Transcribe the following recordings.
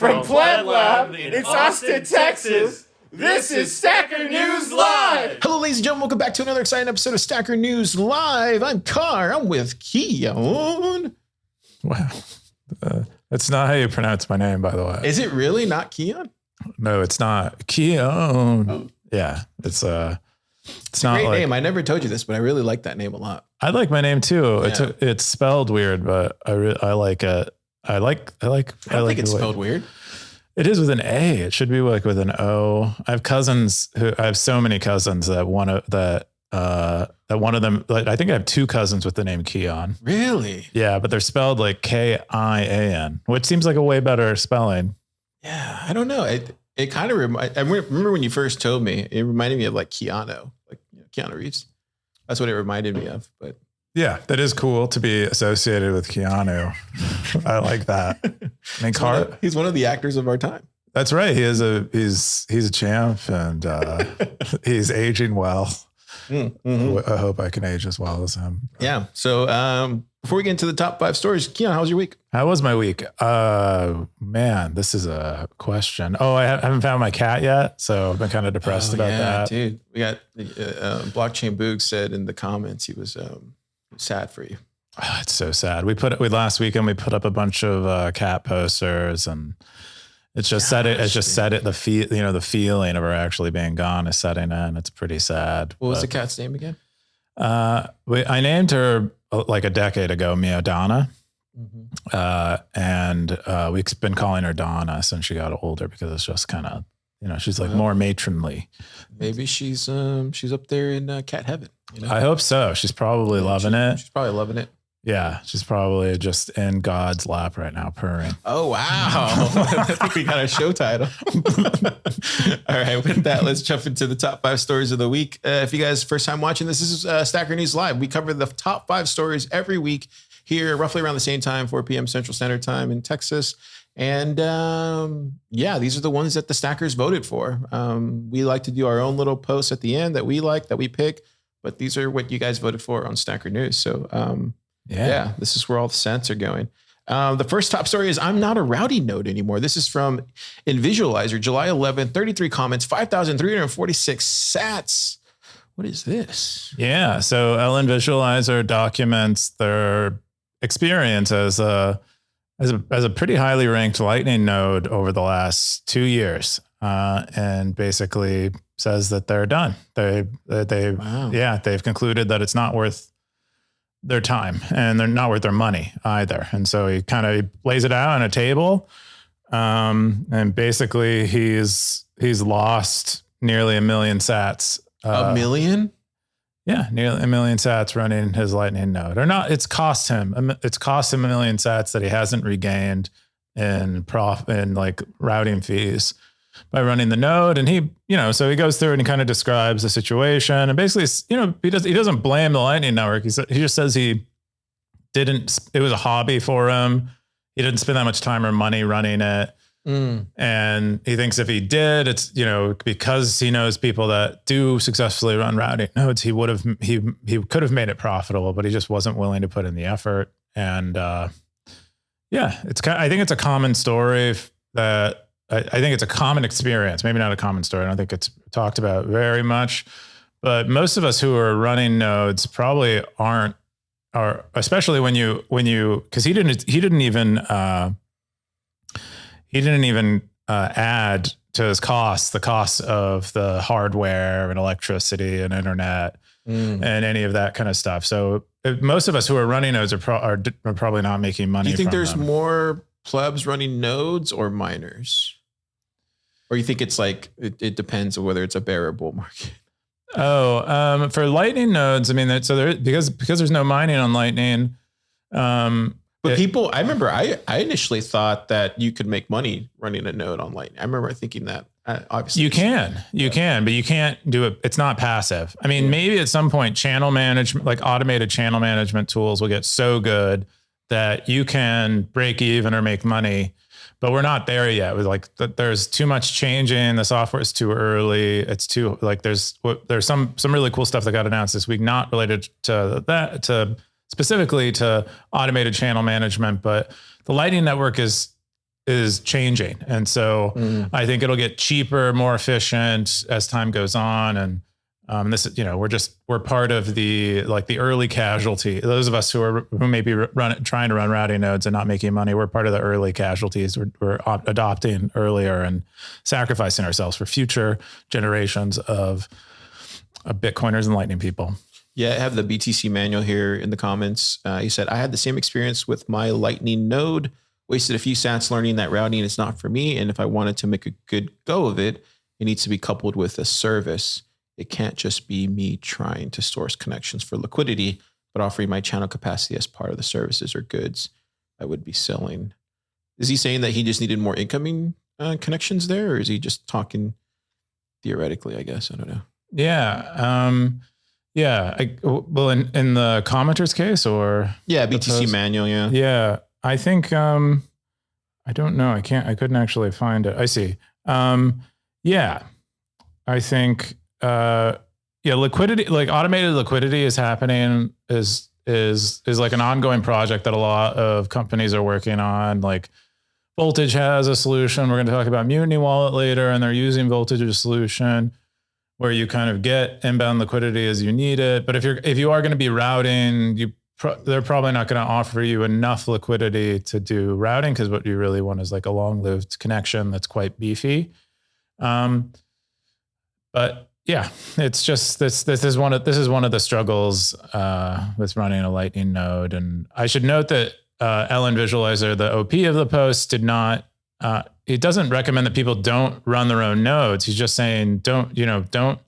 From PlebLab in Austin, Texas, this is Stacker News Live! Hello, ladies and gentlemen. Welcome back to another exciting episode of Stacker News Live. I'm Car. I'm with Keyan. Wow. That's not how you pronounce my name, by the way. Is it really not Keyan? No, it's not. Keyan. Oh. Yeah. It's not Great like, name. I never told you this, but I really like that name a lot. I like my name too. Yeah. It's spelled weird, but I like it. I don't think it's spelled weird. It is with an A. It should be like with an O. I have so many cousins that one of them, like, I think I have two cousins with the name Keyan. Really? Yeah, but they're spelled like Kian, which seems like a way better spelling. Yeah, I don't know. It kind of I remember when you first told me, it reminded me of like Keanu, like Keanu Reeves. That's what it reminded me of. But yeah, that is cool to be associated with Keanu. I like that. I mean, he's one of the actors of our time. That's right. He's a champ, and he's aging well. Mm-hmm. I hope I can age as well as him. Yeah. So before we get into the top 5 stories, Keyan, how was your week? How was my week? Man, this is a question. Oh, I haven't found my cat yet, so I've been kind of depressed about that. Dude, we got Blockchain Boog said in the comments he was sad for you. Oh, it's so sad. Last weekend we put up a bunch of cat posters, and it's just the feeling of her actually being gone is setting in. It's pretty sad. What was the cat's name again? I named her like a decade ago, Meow Donna. Mm-hmm. And we've been calling her Donna since she got older because it's just kind of, she's like more matronly. Maybe she's up there in cat heaven. I hope so. She's probably loving it. She's probably loving it. Yeah, she's probably just in God's lap right now, purring. Oh, wow. I think we got our show title. All right, with that, let's jump into the top 5 stories of the week. If you guys first time watching this is Stacker News Live. We cover the top 5 stories every week here, roughly around the same time, 4 p.m. Central Standard Time in Texas. And these are the ones that the Stackers voted for. We like to do our own little posts at the end that we pick, but these are what you guys voted for on Stacker News. So, yeah, this is where all the cents are going. The first top story is I'm not a rowdy node anymore. This is from InVisualizer, July 11th, 33 comments, 5,346 sats. What is this? Yeah, so InVisualizer documents their experience as a pretty highly ranked Lightning node over the last 2 years, and basically says that they're done. They've concluded that it's not worth their time and they're not worth their money either. And so he kind of lays it out on a table. And basically he's lost nearly 1 million sats. A million? Yeah. Nearly 1 million sats running his Lightning node or not. It's cost him 1 million sats that he hasn't regained in like routing fees by running the node. And he, so he goes through and he kind of describes the situation and basically, he doesn't blame the Lightning Network. He just says it was a hobby for him. He didn't spend that much time or money running it. And he thinks if he did, it's, because he knows people that do successfully run routing nodes, he could have made it profitable, but he just wasn't willing to put in the effort. And, I think it's a common story that, I think it's a common experience, maybe not a common story. I don't think it's talked about very much, but most of us who are running nodes probably aren't, especially when you, cause he didn't even add to his costs, the costs of the hardware and electricity and internet and any of that kind of stuff. So most of us who are running nodes are probably not making money. Do you think from there's them. more plebs running nodes or miners? Or you think it's like, it depends on whether it's a bear or bull market? For Lightning nodes, I mean, because there's no mining on Lightning. But I remember I initially thought that you could make money running a node on Lightning. I remember thinking that. Obviously, you can, but you can't do it. It's not passive. I mean, maybe at some point, channel management, like automated channel management tools, will get so good that you can break even or make money. But we're not there yet. There's too much changing. The software is too early. It's too there's some really cool stuff that got announced this week, not related to that, specifically to automated channel management. But the Lightning Network is is changing. And so I think it'll get cheaper, more efficient as time goes on. And this is, we're part of the early casualty. Those of us who may be trying to run routing nodes and not making money, we're part of the early casualties. We're adopting earlier and sacrificing ourselves for future generations of Bitcoiners and Lightning people. Yeah, I have the BTC manual here in the comments. He said, I had the same experience with my Lightning node. Wasted a few sats learning that routing is not for me. And if I wanted to make a good go of it, it needs to be coupled with a service. It can't just be me trying to source connections for liquidity, but offering my channel capacity as part of the services or goods I would be selling. Is he saying that he just needed more incoming connections there? Or is he just talking theoretically, I guess? I don't know. Yeah. Well, in the commenter's case or? Yeah, BTC manual. Yeah. Yeah. I think, I don't know. I couldn't actually find it. I see. Yeah, I think, liquidity, like automated liquidity is happening is like an ongoing project that a lot of companies are working on. Like Voltage has a solution. We're going to talk about Mutiny Wallet later, and they're using Voltage's solution where you kind of get inbound liquidity as you need it. But if you are going to be routing, they're probably not going to offer you enough liquidity to do routing, because what you really want is like a long-lived connection that's quite beefy. But yeah, it's just this is one of the struggles with running a Lightning node. And I should note that Ellen Visualizer, the OP of the post, did not. It doesn't recommend that people don't run their own nodes. He's just saying don't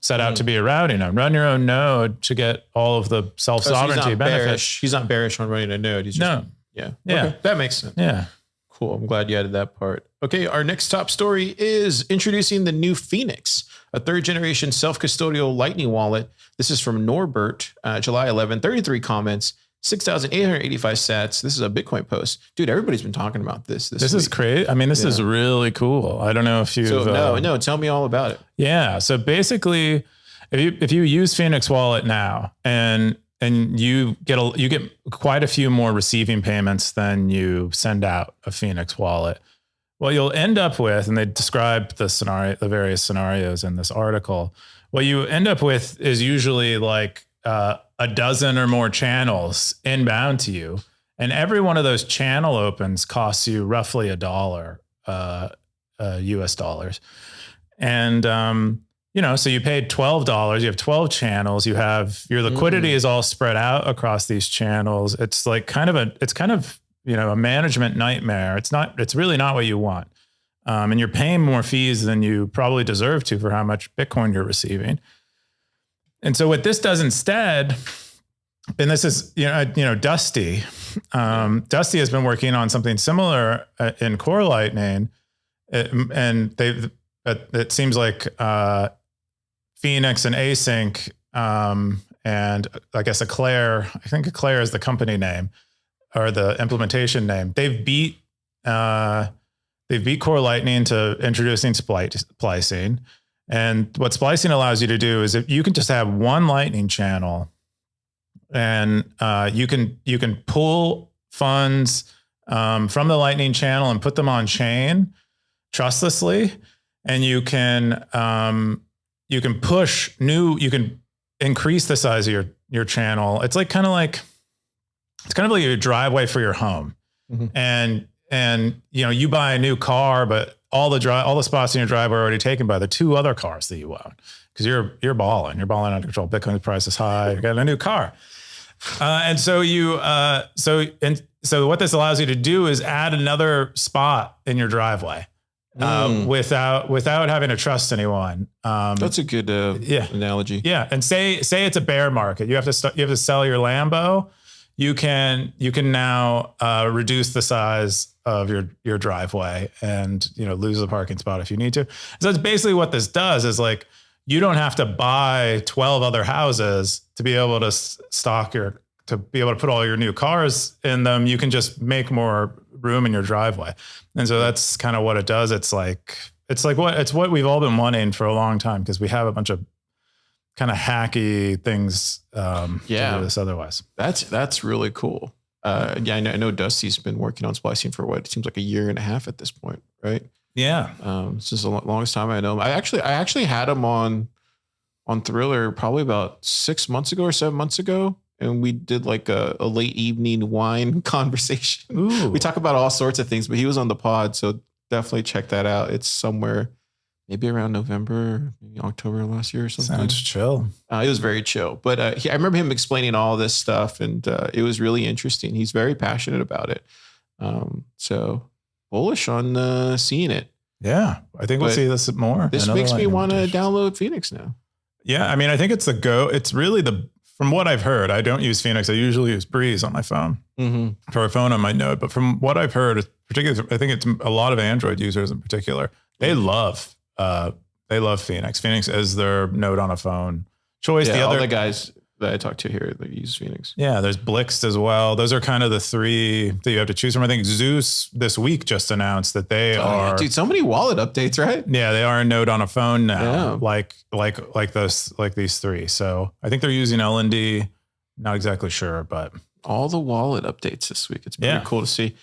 set out to be a routing node. Run your own node to get all of the self-sovereignty benefits. He's not bearish on running a node. He's just, yeah. Okay, that makes sense. Yeah. Cool. I'm glad you added that part. Okay, our next top story is introducing the new Phoenix, a third-generation self-custodial Lightning wallet. This is from Norbert, July 11, 33 comments, 6,885 sats. This is a Bitcoin post. Dude, everybody's been talking about this. This is crazy. I mean, this is really cool. I don't know if you. No, tell me all about it. Yeah. So basically, if you use Phoenix Wallet now and you get quite a few more receiving payments than you send out a Phoenix Wallet, what you'll end up with, and they describe the various scenarios in this article. What you end up with is usually like a dozen or more channels inbound to you, and every one of those channel opens costs you roughly $1 US dollars. And so you paid $12, you have 12 channels, you have your liquidity is all spread out across these channels. It's like kind of a management nightmare. It's really not what you want. And you're paying more fees than you probably deserve to for how much Bitcoin you're receiving. And so what this does instead, and this is, Dusty. Dusty has been working on something similar in Core Lightning, and it seems like Phoenix and Async, and I guess Eclair. I think Eclair is the company name or the implementation name. They've beat Core Lightning to introducing splicing. And what splicing allows you to do is if you can just have one Lightning channel, and you can pull funds from the Lightning channel and put them on chain trustlessly, and you can increase the size of your channel. It's kind of like your driveway for your home, and you buy a new car, but all the spots in your driveway are already taken by the two other cars that you own, because you're balling out of control. Bitcoin price is high. You got a new car, and so what this allows you to do is add another spot in your driveway without having to trust anyone. That's a good analogy. Yeah, and say it's a bear market. You have to sell your Lambo. You can now reduce the size of your driveway and lose the parking spot if you need to. So that's basically what this does. Is like you don't have to buy 12 other houses to be able to to be able to put all your new cars in them. You can just make more room in your driveway, and so that's kind of what it does. It's what we've all been wanting for a long time, because we have a bunch of kind of hacky things to do this otherwise. That's really cool. Yeah, I know Dusty's been working on splicing for what it seems like a year and a half at this point, right? Yeah. This is the longest time I know him. I actually had him on Thriller probably about 6 months ago or 7 months ago. And we did like a late evening wine conversation. Ooh. We talk about all sorts of things, but he was on the pod. So definitely check that out. It's somewhere maybe around November, maybe October last year or something. Sounds chill. It was very chill. But I remember him explaining all this stuff, and it was really interesting. He's very passionate about it. So bullish on seeing it. Yeah. I think we'll see this more. This makes me want to download Phoenix now. Yeah. I mean, I think it's the go. It's really from what I've heard, I don't use Phoenix. I usually use Breeze on my phone. Mm-hmm. For a phone on my Note. But from what I've heard, particularly, I think it's a lot of Android users in particular. They love Phoenix. Phoenix is their Note on a phone choice. Yeah, all the guys that I talked to here, they use Phoenix. Yeah, there's Blixt as well. Those are kind of the three that you have to choose from. I think Zeus this week just announced that they are. Yeah, dude, so many wallet updates, right? Yeah, they are a Note on a phone now, like these three. So I think they're using LND. Not exactly sure, but all the wallet updates this week. It's pretty cool to see.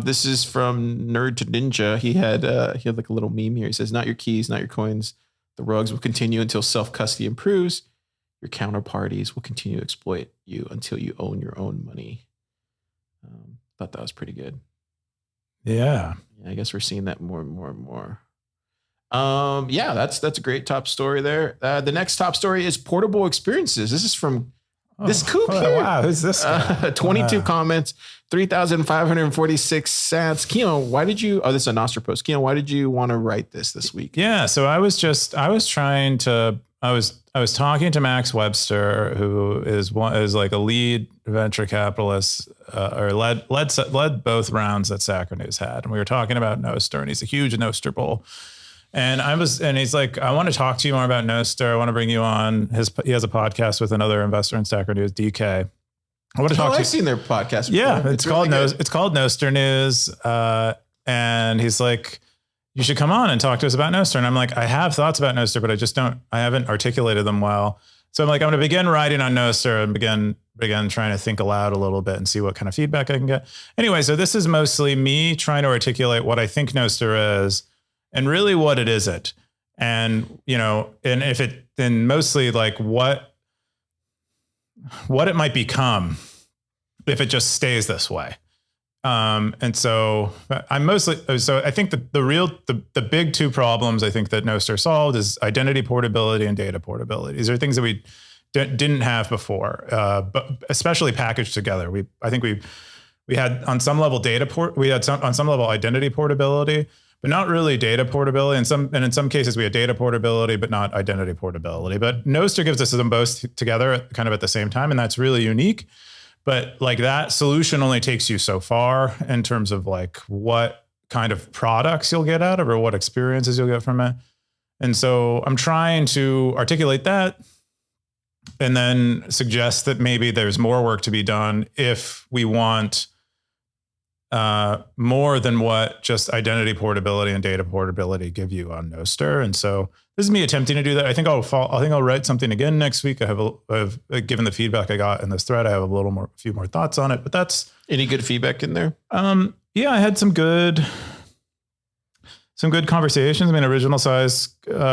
This is from Nerd to Ninja. He had like a little meme here. He says, "Not your keys, not your coins. The rugs will continue until self-custody improves. Your counterparties will continue to exploit you until you own your own money." Thought that was pretty good. Yeah. I guess we're seeing that more and more and more. Yeah, that's a great top story there. The next top story is portable experiences. This is from this coop here. Wow, who's this guy? 22 comments, 3,546 sats. Keyan, why did you? Oh, this is a Nostr post. Keyan, why did you want to write this week? Yeah, so I was talking to Max Webster, who is like a lead venture capitalist, or led both rounds that Sacker News had, and we were talking about Nostr, and he's a huge Nostr bull. And he's like, "I want to talk to you more about Nostr. I want to bring you on." He has a podcast with another investor in Stacker News, DK. I want to talk to you. I've seen their podcast before. Yeah, it's called Nostr News. And he's like, "You should come on and talk to us about Nostr." And I'm like, "I have thoughts about Nostr, but I haven't articulated them well." So I'm like, I'm going to begin writing on Nostr and begin trying to think aloud a little bit and see what kind of feedback I can get. Anyway, so this is mostly me trying to articulate what I think Nostr is and really what it isn't. And, and mostly like what it might become if it just stays this way. And so I think that the big two problems I think that Nostr solved is identity portability and data portability. These are things that we didn't have before, but especially packaged together. I think we had on some level on some level identity portability, but not really data portability. And in some cases we had data portability, but not identity portability. But Nostr gives us them both together kind of at the same time. And that's really unique. But like that solution only takes you so far in terms of like what kind of products you'll get out of or what experiences you'll get from it. And so I'm trying to articulate that and then suggest that maybe there's more work to be done if we want more than what just identity portability and data portability give you on Nostr. And so this is me attempting to do that. I think I'll write something again next week. I've given the feedback I got in this thread. I have a few more thoughts on it, but that's any good feedback in there. Yeah, I had some good conversations. I mean, Original Size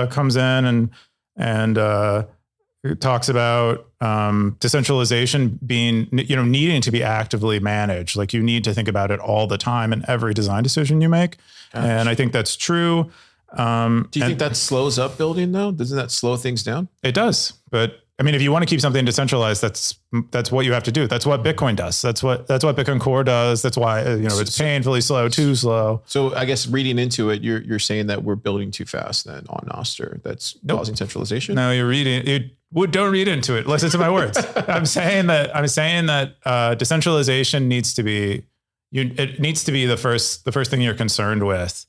comes in and talks about decentralization being, needing to be actively managed. Like you need to think about it all the time in every design decision you make. Gosh. And I think that's true. Do you think that slows up building though? Doesn't that slow things down? It does. But I mean, if you want to keep something decentralized, that's what you have to do. That's what Bitcoin does. That's what Bitcoin Core does. That's why, it's painfully slow, too slow. So I guess reading into it, you're saying that we're building too fast then on Nostr. That's causing centralization. No, don't read into it. Listen to my words. I'm saying that decentralization needs to be the first thing you're concerned with.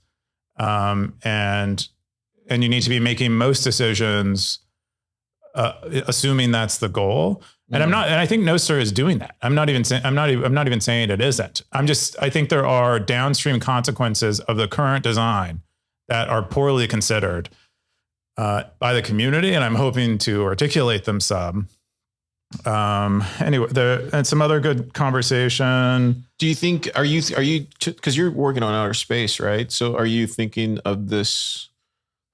And you need to be making most decisions, assuming that's the goal. And and I think Nostr is doing that. I'm not even saying it isn't. I think there are downstream consequences of the current design that are poorly considered by the community. And I'm hoping to articulate them some. Anyway, and some other good conversation. Do you think, are you, because you're working on outer space, right? So are you thinking of this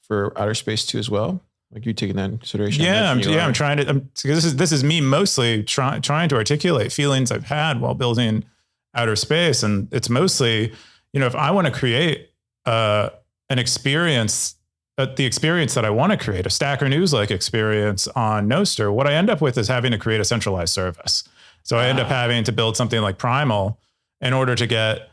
for outer space too as well? Like you taking that into consideration? I'm trying to, this is me mostly trying to articulate feelings I've had while building outer space. And it's mostly, if I want to create an experience, the experience that I want to create, a Stacker News-like experience on Nostr, what I end up with is having to create a centralized service. So I end up having to build something like Primal in order to get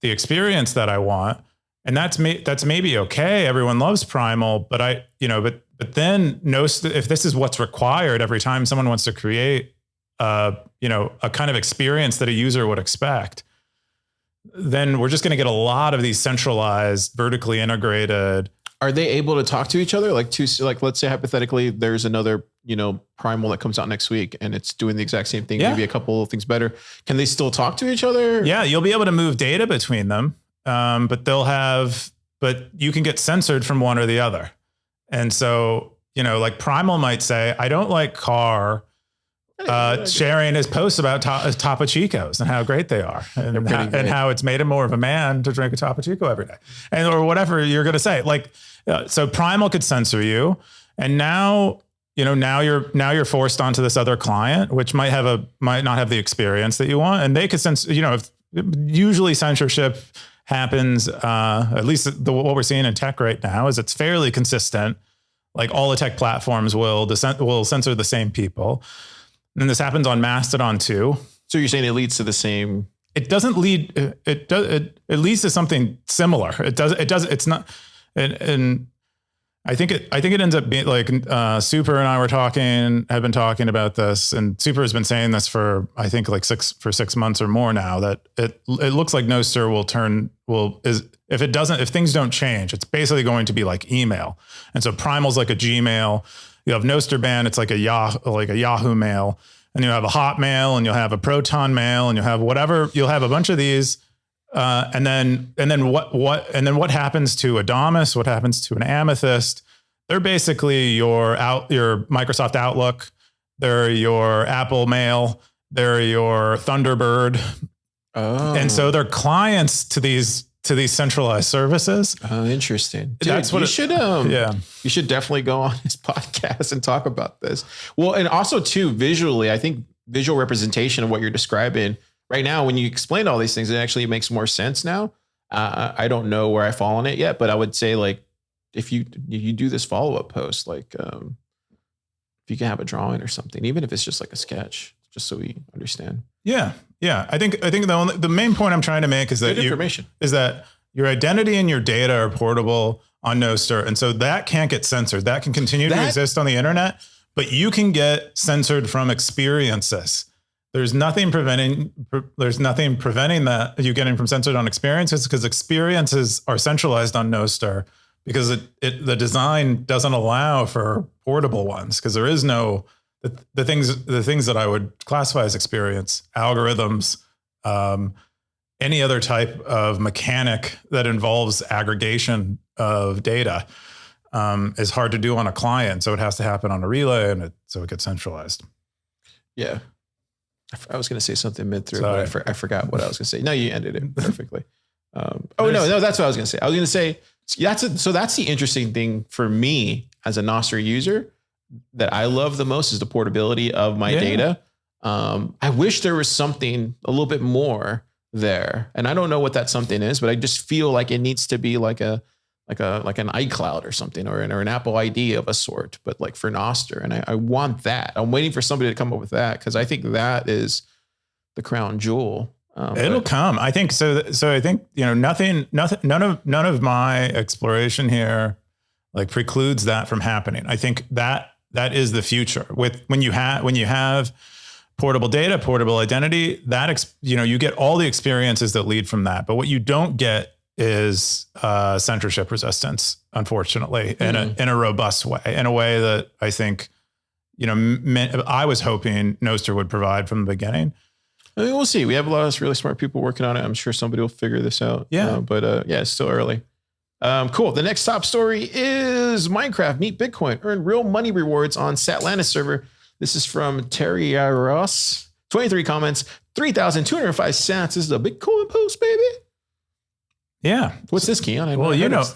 the experience that I want. And that's maybe okay. Everyone loves Primal, but but then Nostr, if this is what's required every time someone wants to create a kind of experience that a user would expect, then we're just going to get a lot of these centralized, vertically integrated. Are they able to talk to each other? Like let's say hypothetically, there's another, Primal that comes out next week and it's doing the exact same thing, maybe a couple of things better. Can they still talk to each other? Yeah, you'll be able to move data between them, but you can get censored from one or the other. And so, like Primal might say, I don't like Car sharing his posts about Topo Chicos and how great they are and how it's made him more of a man to drink a Topo Chico every day or whatever you're going to say. So Primal could censor you. And now you're forced onto this other client, which might not have the experience that you want. And they could censor, usually censorship happens, at least what we're seeing in tech right now is it's fairly consistent. Like all the tech platforms will censor the same people. And this happens on Mastodon too. So you're saying it leads to the same? It doesn't lead. It leads to something similar. It's not. And I think it ends up being like Super and I have been talking about this, and Super has been saying this for I think like 6 months or more now. That it looks like Nostr if things don't change, it's basically going to be like email. And so Primal's like a Gmail. You have Nostr Ban, it's like a Yahoo Mail, and you have a Hotmail, and you'll have a Proton Mail, and you'll have whatever. You'll have a bunch of these, and then what happens to Adamas? What happens to an Amethyst? They're basically your Microsoft Outlook. They're your Apple Mail. They're your Thunderbird. Oh. And so they're clients to these centralized services. Oh, interesting. Dude, that's what you should definitely go on his podcast and talk about this. Well, and also too, visually, I think visual representation of what you're describing right now, when you explain all these things, it actually makes more sense now. I don't know where I fall on it yet, but I would say like, if you do this follow-up post, like if you can have a drawing or something, even if it's just like a sketch, just so we understand. Yeah. Yeah. I think the main point I'm trying to make is that your identity and your data are portable on Nostr. And so that can't get censored. That can continue to exist on the internet, but you can get censored from experiences. There's nothing preventing that you getting from censored on experiences, because experiences are centralized on Nostr because the design doesn't allow for portable ones, because there is no the things that I would classify as experience, algorithms, any other type of mechanic that involves aggregation of data is hard to do on a client. So it has to happen on a relay, so it gets centralized. Yeah. I was going to say something mid-through, but I forgot what I was going to say. No, you ended it perfectly. No, that's what I was going to say. I was going to say, that's the interesting thing for me as a Nostr user that I love the most is the portability of my data. I wish there was something a little bit more there, and I don't know what that something is, but I just feel like it needs to be like an iCloud or something, or an Apple ID of a sort, but like for Nostr. And I want that. I'm waiting for somebody to come up with that, because I think that is the crown jewel. It'll come. I think so. So I think, none of my exploration here like precludes that from happening. I think that is the future. When you have portable data, portable identity, you get all the experiences that lead from that. But what you don't get is censorship resistance, unfortunately, in a robust way, in a way that I think, I was hoping Nostr would provide from the beginning. I mean, we'll see. We have a lot of really smart people working on it. I'm sure somebody will figure this out. Yeah. But it's still early. Cool. The next top story is Minecraft Meet Bitcoin. Earn real money rewards on Satlantis server. This is from Terry Ross. 23 comments, 3,205 sats. This is a Bitcoin post, baby. Yeah. What's this, Keyan?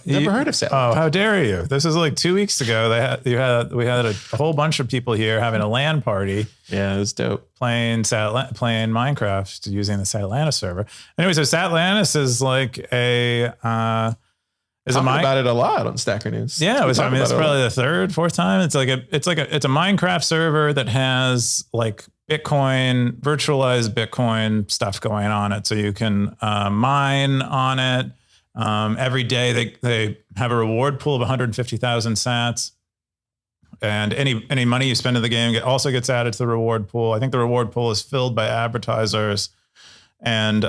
Never heard of SAT. Oh, how dare you? This is like 2 weeks ago. We had a whole bunch of people here having a LAN party. Yeah, it was dope. Playing Minecraft using the Satlantis server. Anyway, so Satlantis is like about it a lot on Stacker News. Yeah, it's probably the third, fourth time. It's a Minecraft server that has like virtualized Bitcoin stuff going on it. So you can mine on it. Every day they have a reward pool of 150,000 sats. And any money you spend in the game also gets added to the reward pool. I think the reward pool is filled by advertisers. And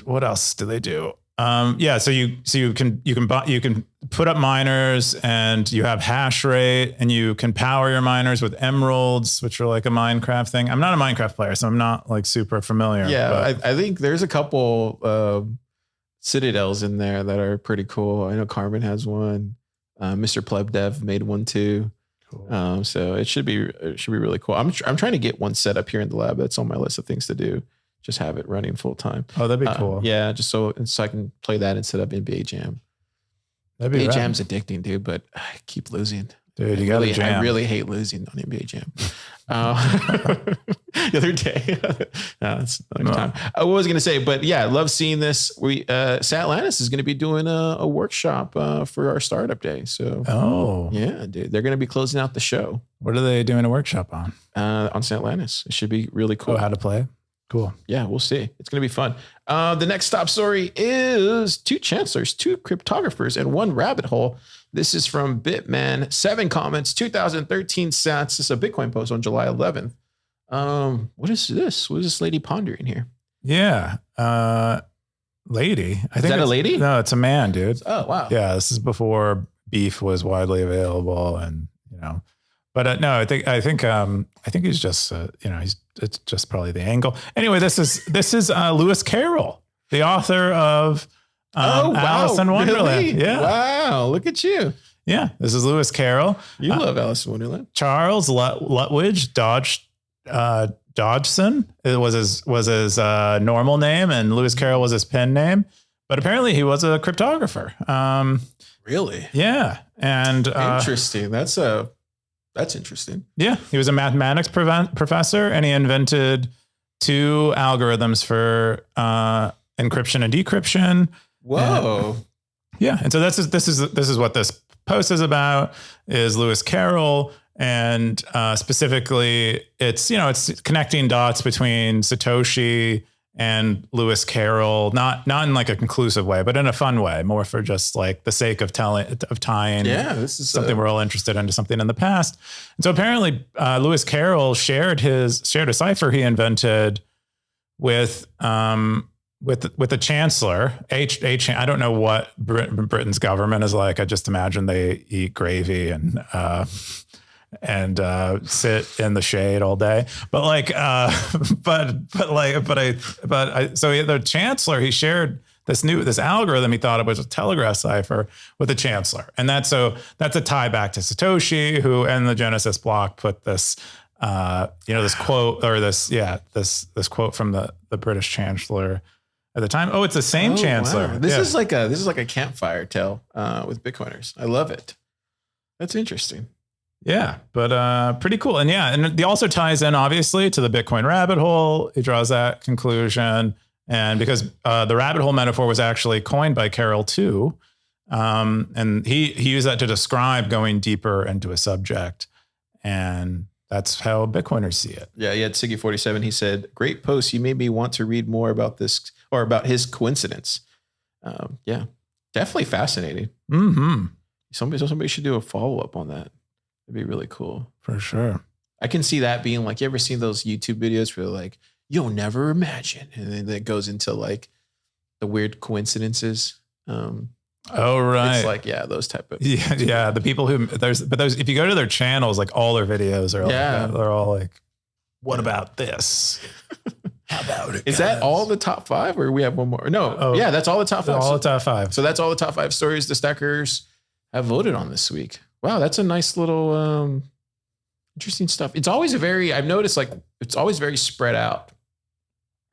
what else do they do? So you can put up miners, and you have hash rate, and you can power your miners with emeralds, which are like a Minecraft thing. I'm not a Minecraft player, so I'm not like super familiar. Yeah, I think there's a couple citadels in there that are pretty cool. I know Carmen has one. Mr. PlebDev made one too. Cool. So it should be really cool. I'm trying to get one set up here in the lab. That's on my list of things to do. Just have it running full time. Oh, that'd be cool. Yeah, just so I can play that instead of NBA Jam. NBA Jam's addicting, dude, but I keep losing. Dude, you got to jam. I really hate losing on NBA Jam. The other day, that's another time. I was going to say, but yeah, I love seeing this. Satlantis is going to be doing a workshop for our startup day. So, yeah, dude, they're going to be closing out the show. What are they doing a workshop on? On Satlantis. It should be really cool. Oh, how to play? Cool. Yeah, we'll see. It's going to be fun. The next top story is 2 chancellors, 2 cryptographers, and 1 rabbit hole. This is from Bitman. 7 comments, 2013 sats. This is a Bitcoin post on July 11th. What is this? What is this lady pondering here? Yeah. Lady. Is that a lady? No, it's a man, dude. Oh, wow. Yeah, this is before beef was widely available, and But no, I think he's just it's just probably the angle. Anyway, this is Lewis Carroll, the author of Alice in Wonderland. Really? Yeah. Wow, look at you. Yeah, this is Lewis Carroll. You love Alice in Wonderland. Charles Lutwidge Dodgson was his normal name, and Lewis Carroll was his pen name. But apparently, he was a cryptographer. Really? Yeah, and interesting. That's interesting. Yeah, he was a mathematics professor, and he invented 2 algorithms for encryption and decryption. Whoa! And so this is what this post is about. Is Lewis Carroll, and specifically, it's connecting dots between Satoshi and Lewis Carroll, not in like a conclusive way, but in a fun way, more for just like the sake of tying. Yeah, this is something we're all interested into something in the past. And so apparently, Lewis Carroll shared a cipher he invented with the chancellor. I don't know what Britain's government is like. I just imagine they eat gravy and sit in the shade all day. But so the chancellor, he shared this algorithm he thought it was a telegraph cipher with the chancellor. And that's a tie back to Satoshi, who in the Genesis block put this this quote, or this quote from the British chancellor at the time. Oh, it's the same chancellor. Wow. This is like a campfire tale with Bitcoiners. I love it. That's interesting. Yeah, but pretty cool. And yeah, and he also ties in obviously to the Bitcoin rabbit hole. He draws that conclusion. And because the rabbit hole metaphor was actually coined by Carroll too. And he used that to describe going deeper into a subject. And that's how Bitcoiners see it. Yeah, he had Siggy47. He said, "Great post. You made me want to read more about this, or about his coincidence." Yeah, definitely fascinating. Mm-hmm. Somebody should do a follow-up on that. It'd be really cool. For sure. I can see that being like, you ever seen those YouTube videos where like, you'll never imagine. And then it goes into like the weird coincidences. Oh, right. It's like, yeah, those type of. Yeah. The people who if you go to their channels, like all their videos are they're all like, what about this? How about it? Is that all the top 5, or we have one more? No. Yeah, that's all the top 5. All the top 5. So that's all the top 5 stories the stackers have voted on this week. Wow, that's a nice little Interesting stuff. It's always I've noticed like it's always very spread out.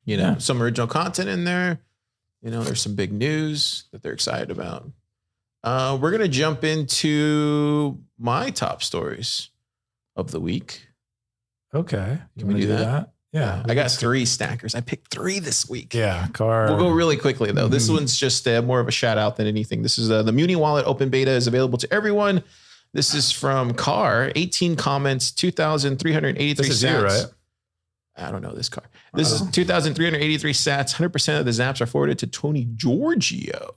You know, some original content in there. You know, there's some big news that they're excited about. We're going to jump into my top stories of the week. Okay. Can we do that? Yeah. I got 3 stackers. I picked 3 this week. Yeah. Car. We'll go really quickly though. This one's just more of a shout out than anything. This is the Muni Wallet open beta is available to everyone. This is from Car, 18 comments, 2,383 This is sats. you, right? I don't know this car. This is 2,383 sats. 100% of the zaps are forwarded to Tony Giorgio.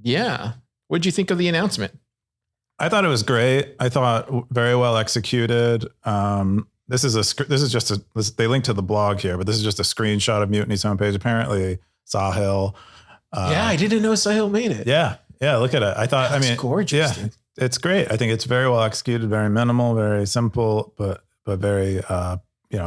Yeah. What'd you think of the announcement? I thought it was great. I thought very well executed. This is just they link to the blog here, but this is just a screenshot of Mutiny's homepage. Apparently Sahil. Yeah, I didn't know Sahil made it. Yeah. Yeah. Look at it. I thought, That's gorgeous. Yeah, it's great. I think it's very well executed, very minimal, very simple, but very,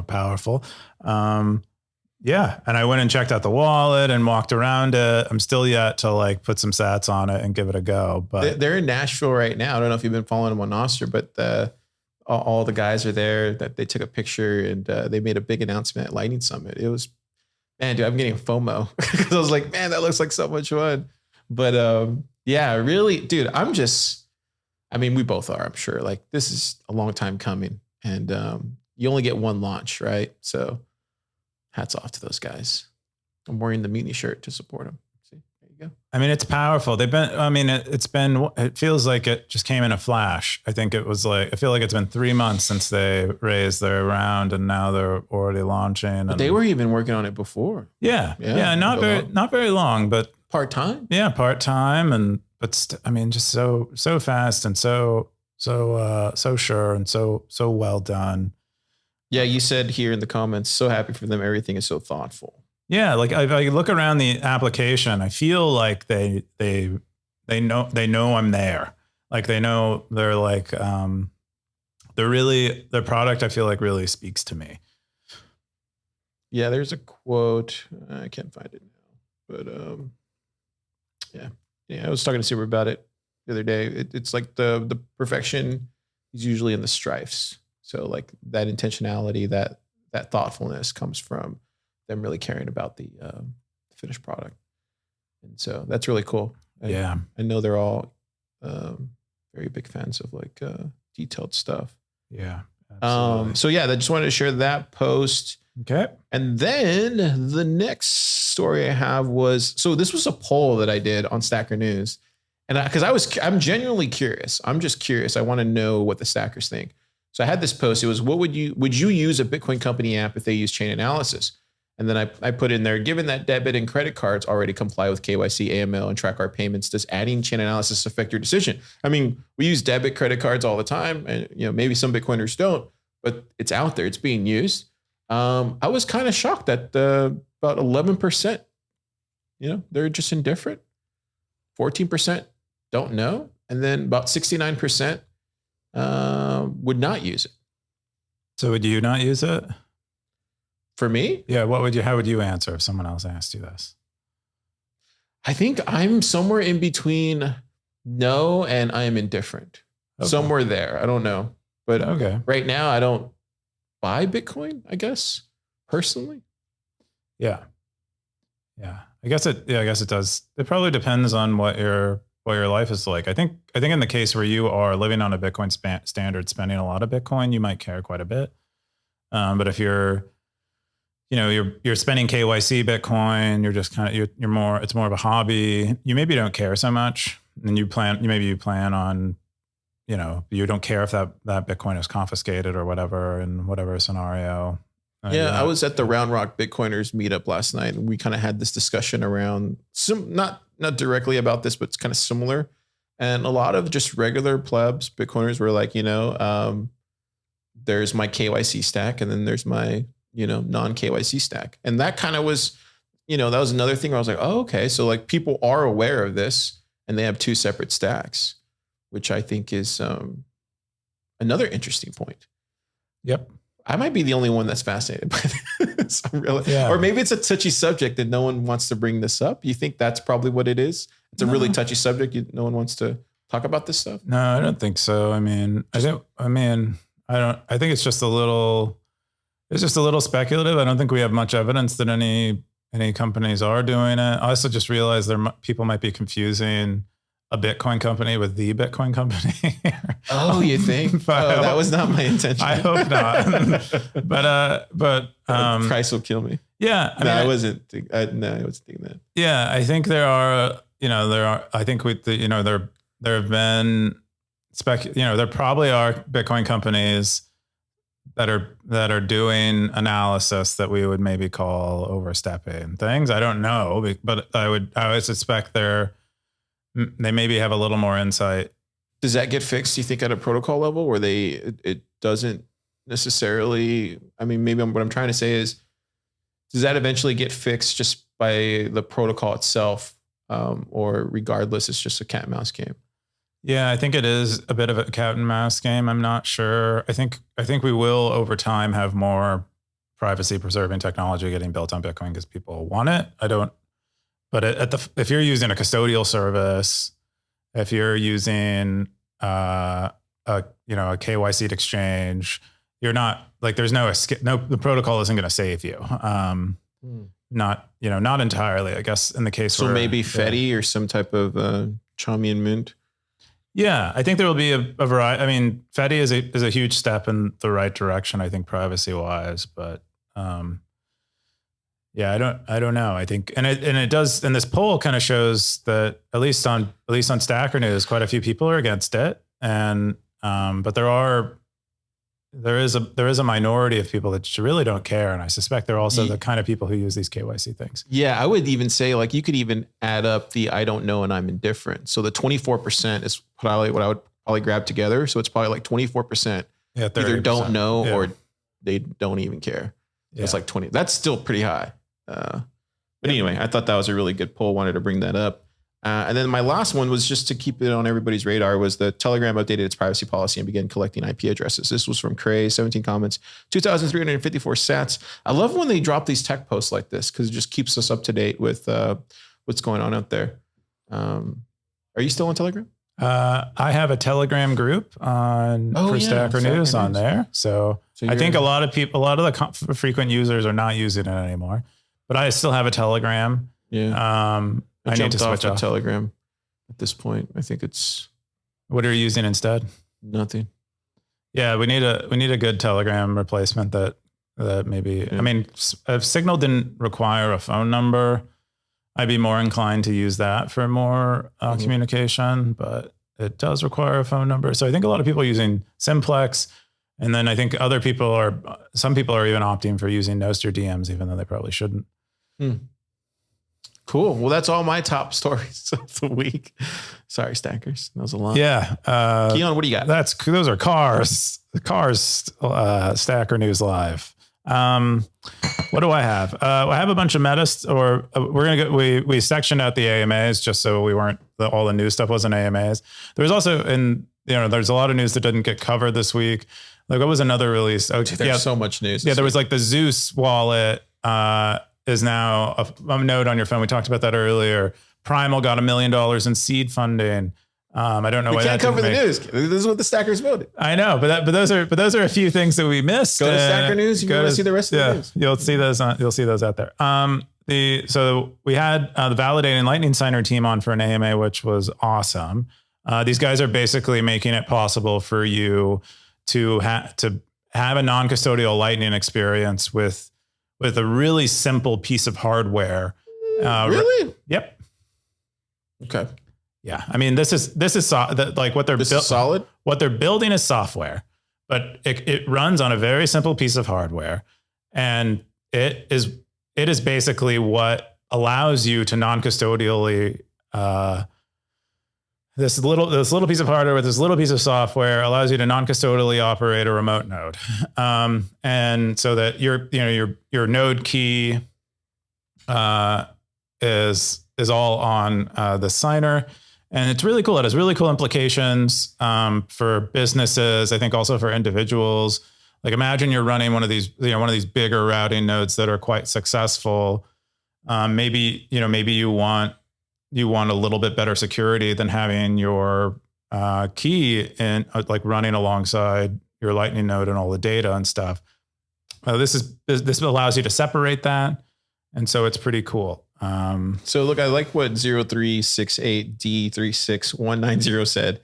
powerful. Yeah. And I went and checked out the wallet and walked around it. I'm still yet to like put some sats on it and give it a go, but they're in Nashville right now. I don't know if you've been following them on Nostr, but all the guys are there. That they took a picture and they made a big announcement at Lightning Summit. It was, man, dude, I'm getting FOMO because I was like, man, that looks like so much fun. But yeah, really, dude, we both are, I'm sure. Like this is a long time coming, and you only get one launch, right? So hats off to those guys. I'm wearing the Mutiny shirt to support them. See, there you go. I mean, it's powerful. It feels like it just came in a flash. I feel like it's been 3 months since they raised their round and now they're already launching. But they were even working on it before. Yeah. Not very long, but part-time. Yeah. Part-time. Just so fast and so sure and so well done. Yeah. You said here in the comments, so happy for them. Everything is so thoughtful. Yeah, like if I look around the application, I feel like they know I'm there. Like they know they're like their product I feel like really speaks to me. Yeah, there's a quote. I can't find it now, but yeah. I was talking to Super about it the other day. It's like the perfection is usually in the strifes. So like that intentionality, that thoughtfulness comes from them really caring about the finished product. And so that's really cool. Yeah. I know they're all very big fans of like detailed stuff. Yeah. So yeah, I just wanted to share that post. Okay. And then the next story I have so this was a poll that I did on Stacker News. And I'm genuinely curious. I'm just curious. I want to know what the stackers think. So I had this post. It was, would you use a Bitcoin company app if they use chain analysis? And then I put in there, given that debit and credit cards already comply with KYC, AML, and track our payments, does adding chain analysis affect your decision? I mean, we use debit, credit cards all the time, and maybe some Bitcoiners don't, but it's out there, it's being used. I was kind of shocked that about 11%, they're just indifferent. 14% don't know, and then about 69% would not use it. So would you not use it? For me? Yeah. How would you answer if someone else asked you this? I think I'm somewhere in between no and I am indifferent. Okay. Somewhere there. I don't know. But okay. Right now I don't buy Bitcoin, I guess, personally. Yeah. Yeah. I guess it does. It probably depends on what your life is like. I think in the case where you are living on a Bitcoin standard, spending a lot of Bitcoin, you might care quite a bit. But if you're spending KYC Bitcoin, you're just it's more of a hobby. You maybe don't care so much, and you plan on, you don't care if that Bitcoin is confiscated or whatever in whatever scenario. I was at the Round Rock Bitcoiners meetup last night, and we kind of had this discussion around not directly about this, but it's kind of similar. And a lot of just regular plebs Bitcoiners were like, there's my KYC stack, and then there's my non-KYC stack. And that kind of was, that was another thing where I was like, oh, okay. So like people are aware of this and they have 2 separate stacks, which I think is another interesting point. Yep. I might be the only one that's fascinated by this. Yeah. Or maybe it's a touchy subject that no one wants to bring this up. You think that's probably what it is? It's a really touchy subject. No one wants to talk about this stuff. No, I don't think so. I mean, I think it's just a little speculative. I don't think we have much evidence that any companies are doing it. I also just realized people might be confusing a Bitcoin company with the Bitcoin company. Oh, you think? That was not my intention. I hope not. but price will kill me. Yeah. I wasn't thinking that. Yeah. I think I think there have been there probably are Bitcoin companies that are doing analysis that we would maybe call overstepping things. I don't know, but I would suspect they maybe have a little more insight. Does that get fixed, do you think, at a protocol level where it doesn't necessarily, I mean, maybe what I'm trying to say is, does that eventually get fixed just by the protocol itself? Or regardless, it's just a cat and mouse game? Yeah, I think it is a bit of a cat and mouse game. I'm not sure. I think we will over time have more privacy preserving technology getting built on Bitcoin because people want it. But if you're using a custodial service, if you're using a KYC exchange, you're not like, there's no escape. No, the protocol isn't going to save you. Not entirely, I guess, in the case. So maybe Fetty or some type of Chaumian Mint. Yeah, I think there will be a variety. I mean, Fetty is a huge step in the right direction, I think, privacy wise. But yeah, I don't know. I think, and it does. And this poll kind of shows that at least on Stacker News, quite a few people are against it. And but there is a minority of people that really don't care, and I suspect they're also the kind of people who use these KYC things. Yeah, I would even say, like, you could even add up the I don't know and I'm indifferent. So the 24% is probably what I would probably grab together. So it's probably like 24% either don't know or they don't even care. Yeah. It's like 20. That's still pretty high. But anyway, I thought that was a really good poll. Wanted to bring that up. And then my last one was just to keep it on everybody's radar, was the Telegram updated its privacy policy and began collecting IP addresses. This was from Cray, 17 comments, 2,354 sats. I love when they drop these tech posts like this because it just keeps us up to date with what's going on out there. Are you still on Telegram? I have a Telegram group for Stacker News on there. So I think a lot of the frequent users are not using it anymore, but I still have a Telegram. Yeah. I need to switch off Telegram at this point. I think it's. What are you using instead? Nothing. Yeah, we need a good Telegram replacement that maybe. Yeah. I mean, if Signal didn't require a phone number, I'd be more inclined to use that for more communication. But it does require a phone number, so I think a lot of people are using Simplex, and then I think some people are even opting for using Nostr DMs, even though they probably shouldn't. Cool. Well, that's all my top stories of the week. Sorry, Stackers. That was a lot. Yeah. Keyan, what do you got? Those are Cars Stacker News Live. What do I have? I have a bunch of we sectioned out the AMAs just so we weren't, all the news stuff wasn't AMAs. There was also, there's a lot of news that didn't get covered this week. Like, what was another release? Oh, there's so much news. Yeah, there was like the Zeus wallet, is now a node on your phone. We talked about that earlier. Primal got $1 million in seed funding. I don't know why that can't cover the news. This is what the Stackers voted. I know, but those are a few things that we missed. Go to Stacker News. You want to see the rest of the news. You'll see those out there. So we had the validating Lightning Signer team on for an AMA, which was awesome. These guys are basically making it possible for you to have a non-custodial Lightning experience with a really simple piece of hardware. Really? Yep. Okay. Yeah. I mean, this is like what they're solid. What they're building is software, but it runs on a very simple piece of hardware, and it is basically what allows you to non-custodially this little piece of hardware with this little piece of software allows you to non-custodially operate a remote node. And so that your node key is all on the signer. And it's really cool. It has really cool implications for businesses. I think also for individuals. Like, imagine you're running one of these bigger routing nodes that are quite successful. Maybe you want a little bit better security than having your key in like running alongside Lightning node and all the data and stuff. This allows you to separate that. And so it's pretty cool. So look, I like what 0368D36190 said.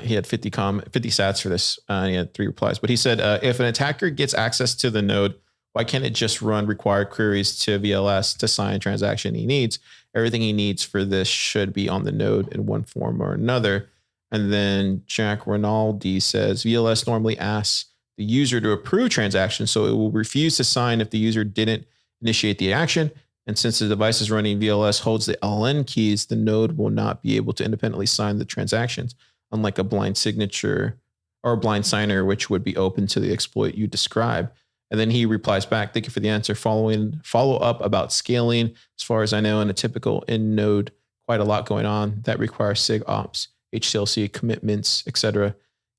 He had 50 sats for this. He had 3 replies, but he said, if an attacker gets access to the node, why can't it just run required queries to VLS to sign a transaction he needs? Everything he needs for this should be on the node in one form or another. And then Jack Rinaldi says, VLS normally asks the user to approve transactions, so it will refuse to sign if the user didn't initiate the action. And since the device is running VLS holds the LN keys, the node will not be able to independently sign the transactions, unlike a blind signature or a blind signer, which would be open to the exploit you describe. And then he replies back, thank you for the answer. Follow up about scaling. As far as I know, in a typical in node, quite a lot going on that requires SIG ops, HCLC commitments, etc.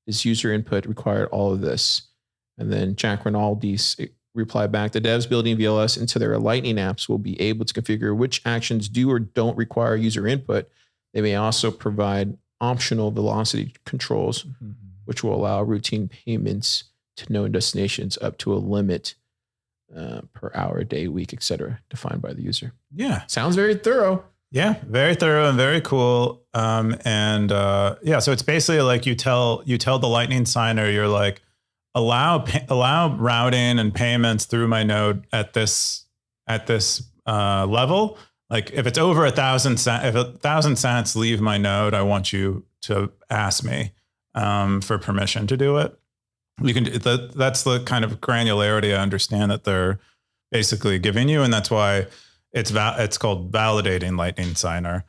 Is user input required all of this? And then Jack Rinaldi's reply back, the devs building VLS into their Lightning apps will be able to configure which actions do or don't require user input. They may also provide optional velocity controls, which will allow routine payments to known destinations up to a limit per hour, day, week, etc., defined by the user. Yeah. Sounds very thorough. Yeah, very thorough and very cool. So it's basically like you tell the Lightning signer, you're like, allow routing and payments through my node at this level. Like if it's over 1,000 cents, leave my node. I want you to ask me for permission to do it. You can do that. That's the kind of granularity I understand that they're basically giving you, and that's why it's called validating Lightning Signer.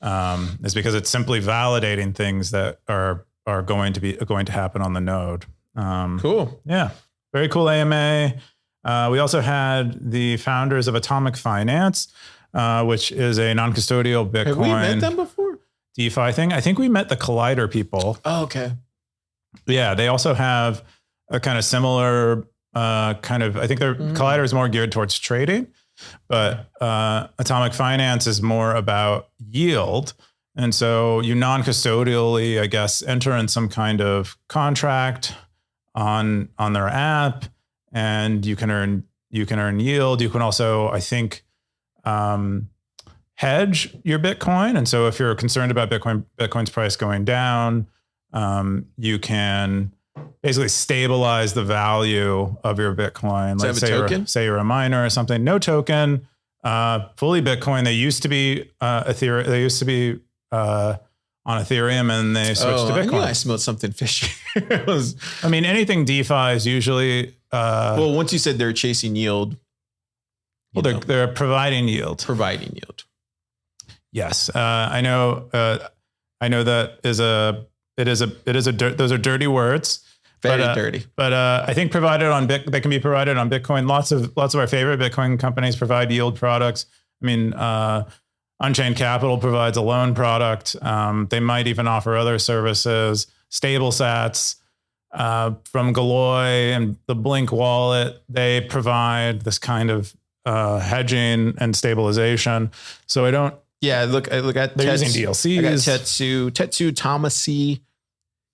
Is because it's simply validating things that are going to happen on the node. Cool. Yeah, very cool AMA. We also had the founders of Atomic Finance, which is a non-custodial Bitcoin. Have we met them before? DeFi thing. I think we met the Collider people. Oh, okay. Yeah, they also have a kind of similar I think their Collider is more geared towards trading, but Atomic Finance is more about yield. And so you non-custodially, I guess, enter in some kind of contract on their app, and you can earn yield. You can also, I think, hedge your Bitcoin. And so if you're concerned about Bitcoin's price going down, you can basically stabilize the value of your Bitcoin. Like say you're a miner or something. No token, fully Bitcoin. They used to be Ethereum. They used to be on Ethereum, and they switched to Bitcoin. I knew I smelled something fishy. Anything DeFi is usually. Well, once you said they're chasing yield. They're providing yield. Providing yield. Yes, I know. I know that those are dirty words. Very dirty. But I think they can be provided on Bitcoin. Lots of our favorite Bitcoin companies provide yield products. I mean, Unchained Capital provides a loan product. They might even offer other services. Stable Sats from Galoy and the Blink wallet, they provide this kind of hedging and stabilization. So I don't. Yeah, look at they're using DLCs. I got Tetsu Tomasi.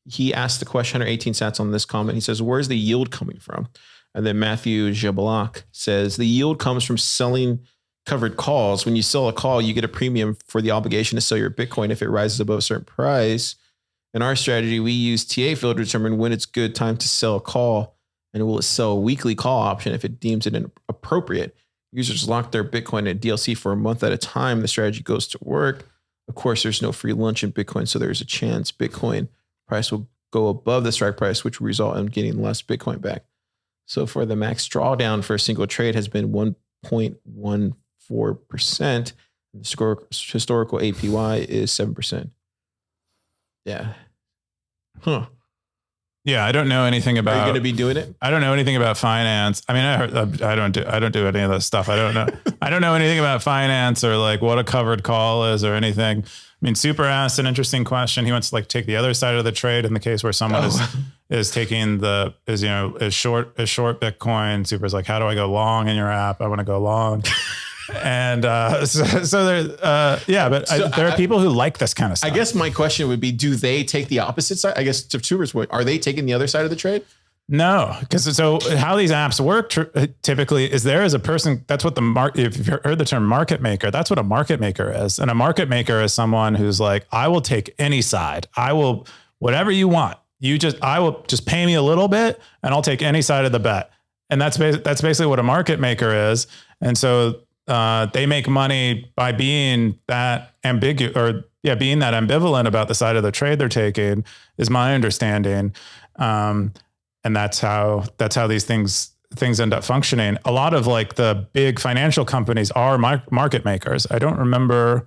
He asked the question, 118 sats on this comment. He says, where's the yield coming from? And then Matthew Jabalak says, the yield comes from selling covered calls. When you sell a call, you get a premium for the obligation to sell your Bitcoin if it rises above a certain price. In our strategy, we use TA field to determine when it's good time to sell a call, and will it sell a weekly call option if it deems it appropriate. Users lock their Bitcoin at DLC for a month at a time. The strategy goes to work. Of course, there's no free lunch in Bitcoin, so there's a chance Bitcoin price will go above the strike price, which will result in getting less Bitcoin back. So for the max drawdown for a single trade has been 1.14%. The historical APY is 7%. Yeah. Huh. Yeah, I don't know anything about. Are you going to be doing it? I don't know anything about finance. I mean, I don't do any of this stuff. I don't know. I don't know anything about finance or like what a covered call is or anything. I mean, Super asked an interesting question. He wants to like take the other side of the trade in the case where someone is taking is short Bitcoin. Super's like, how do I go long in your app? I want to go long. And so there, there are people who like this kind of stuff. I guess my question would be, do they take the opposite side? I guess to Tuber's point, are they taking the other side of the trade? No, because so how these apps work typically is there is a person. That's what if you've heard the term market maker, that's what a market maker is. And a market maker is someone who's like, I will take any side. I will, whatever you want. I will just pay me a little bit and I'll take any side of the bet. And that's basically what a market maker is. And so they make money by being that being that ambivalent about the side of the trade they're taking is my understanding. And that's how these things end up functioning. A lot of like the big financial companies are market makers. I don't remember.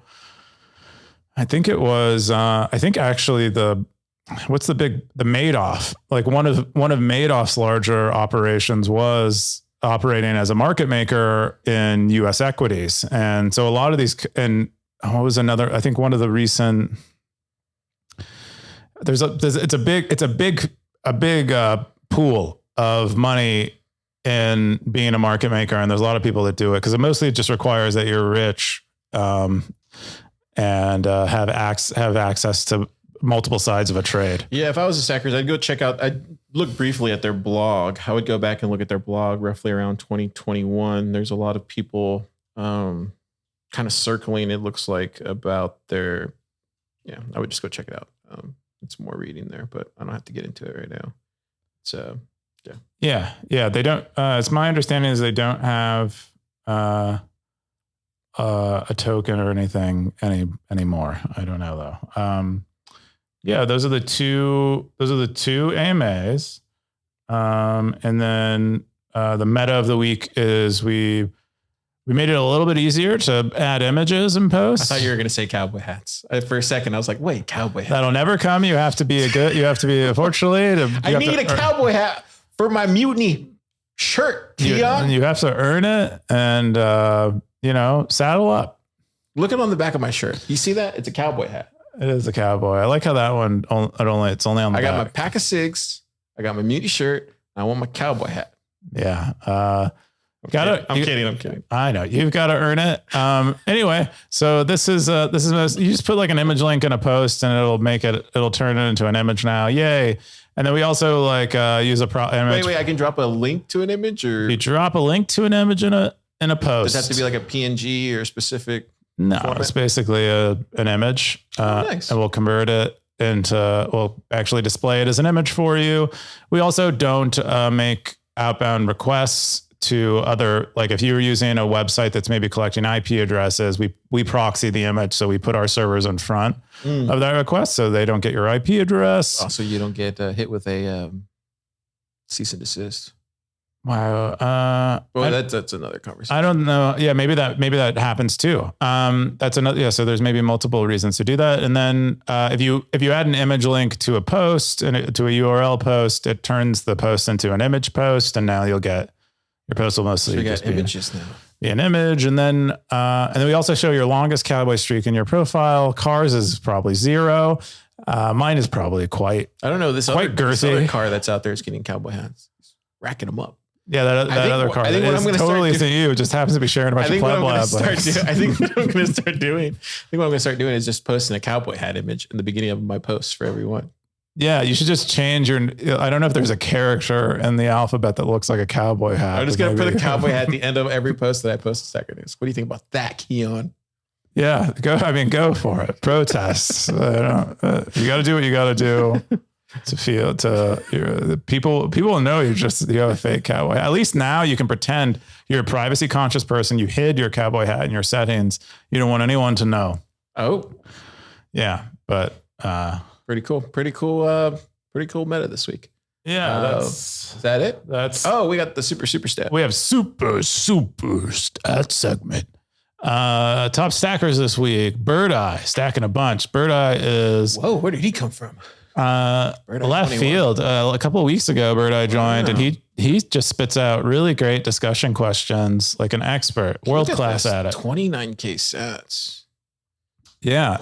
I think it was, actually the Madoff, like one of Madoff's larger operations was operating as a market maker in US equities. And so a lot of these, and what was another, I think one of the recent, it's a big pool of money in being a market maker. And there's a lot of people that do it because it mostly just requires that you're rich, and have access to multiple sides of a trade. Yeah. If I was a stackers, I'd look briefly at their blog. I would go back and look at their blog roughly around 2021. There's a lot of people, kind of circling, it looks like, about I would just go check it out. It's more reading there, but I don't have to get into it right now. So, yeah. They don't, it's my understanding is they don't have, a token or anything anymore. I don't know though. Those are the two AMAs. And then, the meta of the week is we made it a little bit easier to add images and posts. I thought you were going to say cowboy hats. For a second, I was like, wait, cowboy hat. That'll never come. You have to be unfortunately. I need a cowboy hat for my mutiny shirt, Keyan. You have to earn it and, saddle up. Looking on the back of my shirt. You see that? It's a cowboy hat. It is a cowboy. I like how that one, it's only on the back. I got my pack of cigs. I got my mutiny shirt. I want my cowboy hat. Yeah. I'm kidding. I know you've got to earn it. Anyway, so this is you just put like an image link in a post and it'll turn it into an image now. Yay. And then we also use a image. Wait, I can drop a link to an image, or you drop a link to an image in a post. Does it have to be like a PNG or specific? No, format? It's basically an image. Nice. And we'll convert it we'll actually display it as an image for you. We also don't make outbound requests to other, like if you were using a website that's maybe collecting IP addresses, we proxy the image. So we put our servers in front of that request so they don't get your IP address. Also, you don't get hit with a cease and desist. Wow. That's another conversation. I don't know. Yeah, maybe that happens too. That's another. Yeah. So there's maybe multiple reasons to do that. And then if you add an image link to a post and to a URL post, it turns the post into an image post, and now you'll get your post will mostly just be an image. And then we also show your longest cowboy streak in your profile. Cars is probably 0. Mine is probably quite. I don't know. This girthy other car that's out there is getting cowboy hats, racking them up. Yeah, that other car. I think what I'm going to totally to you. It just happens to be sharing a bunch of PlebLab. I think what I'm going to start doing is just posting a cowboy hat image in the beginning of my posts for everyone. Yeah, you should just change your. I don't know if there's a character in the alphabet that looks like a cowboy hat. I'm just going to put a cowboy hat at the end of every post that I post to Stacker News. What do you think about that, Keyan? Yeah, go for it. Protest. You got to do what you got to do to people will know you have a fake cowboy. At least now you can pretend you're a privacy conscious person. You hid your cowboy hat in your settings. You don't want anyone to know. Oh, yeah, but pretty cool meta this week. Yeah, is that it? We got the super stat. We have super stat segment. Top stackers this week. Bird Eye stacking a bunch. Bird Eye is where did he come from? Left 21. Field. A couple of weeks ago, Bird Eye joined, and he just spits out really great discussion questions like an expert, world class at it. 29K sats. Yeah,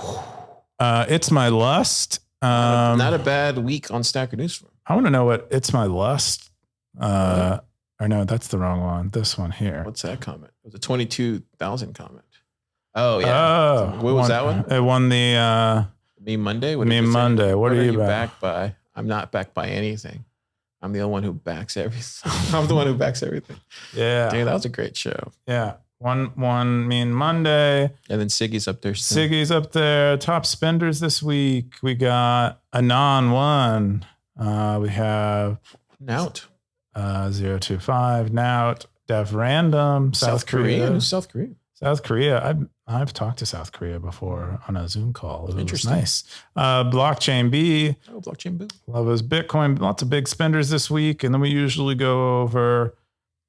it's my lust. Not a bad week on Stacker News. I want to know what it's my lust. Or no, that's the wrong one. This one here. What's that comment? It was a 22,000 comment. Oh yeah. Oh, what was that one? It won the Meme Monday. Meme Monday. What are you backed by? I'm not backed by anything. I'm the only one who backs everything. I'm the one who backs everything. Yeah. Dude, that was a great show. Yeah. Monday. And then Siggy's up there. Still. Siggy's up there. Top spenders this week. We got Anon 1. We have Nout. 025. Nout. Def Random. South Korea. Who's South Korea? South Korea. I've talked to South Korea before on a Zoom call. It was Interesting. nice. Blockchain B. Oh, Blockchain Boo. Love us Bitcoin. Lots of big spenders this week. And then we usually go over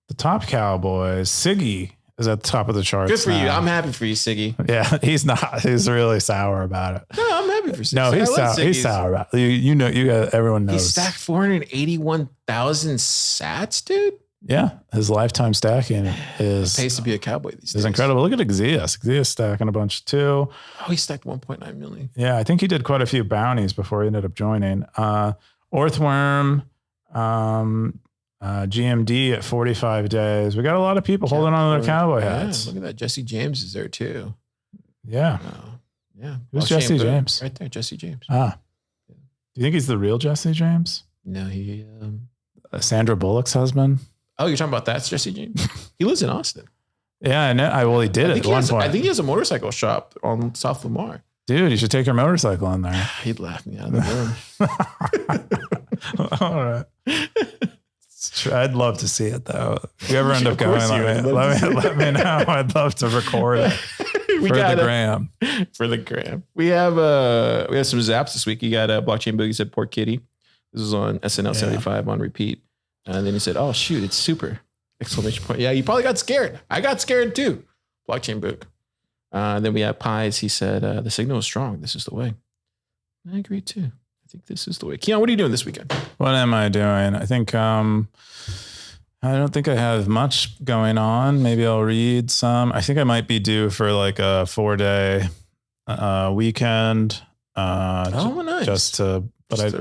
the top cowboys. Siggy is at the top of the charts. Good for you. now. I'm happy for you, Siggy. Yeah, he's not. He's really sour about it. No, I'm happy for Siggy. No, he's sour. He's sour about it. You know, everyone knows. He stacked 481,000 sats, dude. Yeah, his lifetime stacking It is pays to be a cowboy these days. is incredible. Look at Xeus. Xeus stacking a bunch too. Oh, he stacked 1.9 million. Yeah, I think he did quite a few bounties before he ended up joining. Orthworm, GMD at 45 days. We got a lot of people holding on to their cowboy hats. Look at that. Jesse James is there too. Yeah. Yeah. Who's Blockchain Jesse Boo. James? Right there, Jesse James. Do you think he's the real Jesse James? No, he. Sandra Bullock's husband? Oh, you're talking about that's Jesse James? He lives in Austin. Yeah, I know. Well, he did at one point. I think he has a motorcycle shop on South Lamar. Dude, you should take your motorcycle in there. He'd laugh me out of the room. All right. I'd love to see it though. If you ever end up going, course you would. let me know. I'd love to record it for the gram. For the gram. We have some zaps this week. You got Blockchain Boogie said Poor Kitty. This is on SNL 75 on repeat. And then he said, oh shoot, it's super! Exclamation point. Yeah, you probably got scared. I got scared too. Blockchain Book. Then we have Pies. He said, the signal is strong. This is the way. I agree too. I think this is the way. Keyan, what are you doing this weekend? What am I doing? I think I don't think I have much going on. Maybe I'll read some. I think I might be due for like a 4-day weekend. Nice. Just to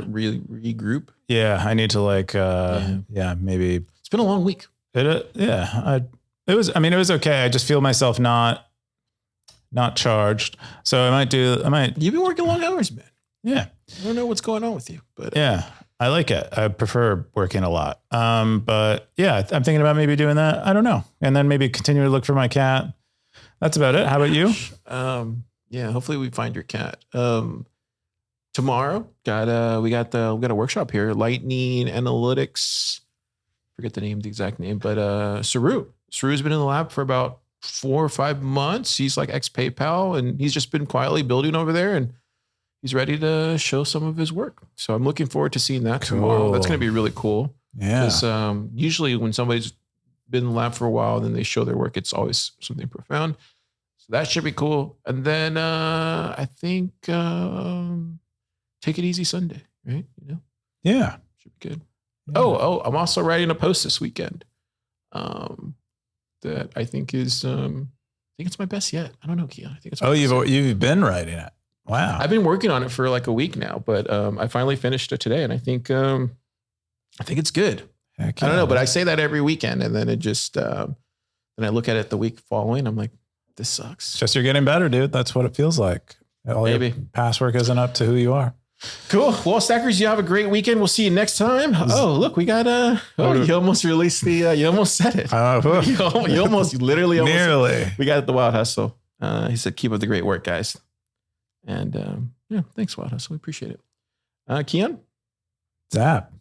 really regroup. Yeah, I need to like maybe. It's been a long week. It was okay. I just feel myself not charged. So I might. You've been working long hours, man. Yeah. I don't know what's going on with you, but yeah, I like it. I prefer working a lot. But yeah, I'm thinking about maybe doing that. I don't know. And then maybe continue to look for my cat. That's about it. How about you? Yeah, hopefully we find your cat. Tomorrow, we got a workshop here, Lightning Analytics. Forget the exact name, but Saru's been in the lab for about 4 or 5 months. He's like ex-PayPal, and he's just been quietly building over there, and he's ready to show some of his work. So I'm looking forward to seeing that tomorrow. That's going to be really cool. Yeah. Because usually when somebody's been in the lab for a while and then they show their work, it's always something profound. So that should be cool. And then I think Take It Easy Sunday, right? Yeah. Should be good. Yeah. Oh, I'm also writing a post this weekend that I think is, I think it's my best yet. I don't know, Keyan. I think it's my best yet. You've been writing it. Wow. I've been working on it for like a week now, but I finally finished it today, and I think it's good. Heck I don't know, but yeah. I say that every weekend, and then it just then I look at it the week following. I'm like, this sucks. It's just you're getting better, dude. That's what it feels like. All Maybe. your past work isn't up to who you are. Cool. Well, Stackers, you have a great weekend. We'll see you next time. Oh, look, we got you almost released the. You almost said it. You literally almost. Nearly. We got it, the Wild Hustle. He said, keep up the great work, guys. And yeah, thanks, Wild Hustle. We appreciate it. Keyan? Zap.